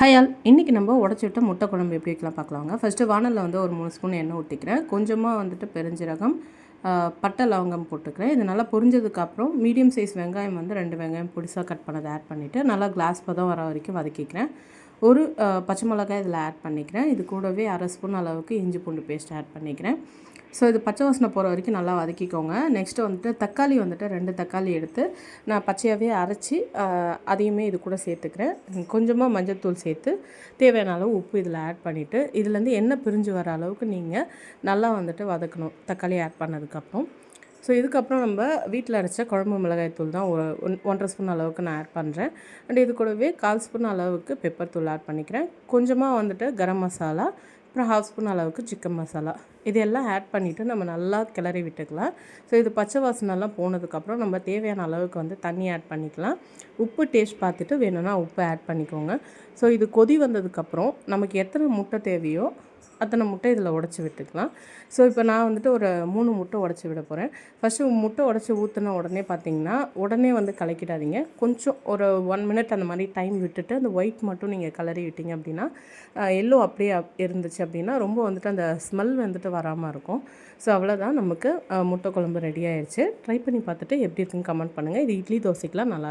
Hi all, இன்றைக்கி நம்ம உடச்சி விட்ட முட்டை குழம்பு எப்படி வைக்கலாம் பார்க்கலாங்க. ஃபஸ்ட்டு வானலில் வந்து ஒரு 3 ஸ்பூன் எண்ணெய் ஊற்றிக்கிறேன். கொஞ்சமாக வந்துட்டு பெருஞ்சீரகம், பட்டை லவங்கம் போட்டுக்கிறேன். இது நல்லா பொரிஞ்சதுக்கப்புறம் மீடியம் சைஸ் வெங்காயம் வந்து 2 வெங்காயம் பொடிசாக கட் பண்ணதை ஆட் பண்ணிவிட்டு நல்லா கிளாஸ் பதம் வர வரைக்கும் வதக்கிக்கிறேன். ஒரு பச்சை மிளகாய் இதில் ஆட் பண்ணிக்கிறேன். இது கூடவே 1/2 ஸ்பூன் அளவுக்கு இஞ்சி பூண்டு பேஸ்ட் ஆட் பண்ணிக்கிறேன். ஸோ இது பச்சை வாசனை போகிற வரைக்கும் நல்லா வதக்கிக்கோங்க. நெக்ஸ்ட்டு வந்துட்டு தக்காளி வந்துட்டு 2 தக்காளி எடுத்து நான் பச்சையாகவே அரைச்சி அதையுமே இது கூட சேர்த்துக்கிறேன். கொஞ்சமாக மஞ்சள்தூள் சேர்த்து தேவையான அளவு உப்பு இதில் ஆட் பண்ணிவிட்டு இதுலேருந்து எண்ணெய் பிரிஞ்சு வர அளவுக்கு நீங்கள் நல்லா வந்துட்டு வதக்கணும் தக்காளி ஆட் பண்ணதுக்கப்புறம். ஸோ இதுக்கப்புறம் நம்ம வீட்டில் அரைச்ச குழம்பு மிளகாய் தூள் தான் 1.5 ஸ்பூன் அளவுக்கு நான் ஆட் பண்ணுறேன். அண்ட் இது கூடவே 1/4 ஸ்பூன் அளவுக்கு பெப்பர் தூள் ஆட் பண்ணிக்கிறேன். கொஞ்சமாக வந்துட்டு கரம் மசாலா, அப்புறம் 1/2 ஸ்பூன் அளவுக்கு சிக்கன் மசாலா, இதெல்லாம் ஆட் பண்ணிவிட்டு நம்ம நல்லா கிளறி விட்டுக்கலாம். ஸோ இது பச்சை வாசனைலாம் போனதுக்கப்புறம் நம்ம தேவையான அளவுக்கு வந்து தண்ணி ஆட் பண்ணிக்கலாம். உப்பு டேஸ்ட் பார்த்துட்டு வேணும்னா உப்பு ஆட் பண்ணிக்கோங்க. ஸோ இது கொதி வந்ததுக்கப்புறம் நமக்கு எத்தனை முட்டை தேவையோ அத்தனை முட்டை இதில் உடச்சி விட்டுக்கலாம். ஸோ இப்போ நான் வந்துட்டு ஒரு 3 முட்டை உடச்சி விட போகிறேன். ஃபஸ்ட்டு முட்டை உடச்சி ஊற்றின உடனே பார்த்திங்கன்னா உடனே வந்து கலக்கிடாதீங்க. கொஞ்சம் ஒரு 1 மினிட் அந்த மாதிரி டைம் விட்டுட்டு அந்த ஒயிட் மட்டும் நீங்கள் கலரி விட்டீங்க அப்படின்னா, எல்லோ அப்படியே இருந்துச்சு அப்படின்னா ரொம்ப வந்துட்டு அந்த ஸ்மெல் வந்துட்டு வராமல் இருக்கும். ஸோ அவ்வளோதான், நமக்கு முட்டை குழம்பு ரெடி ஆயிடுச்சு. ட்ரை பண்ணி பார்த்துட்டு எப்படி இருக்குன்னு கமெண்ட் பண்ணுங்கள். இது இட்லி தோசைக்கெலாம் நல்லா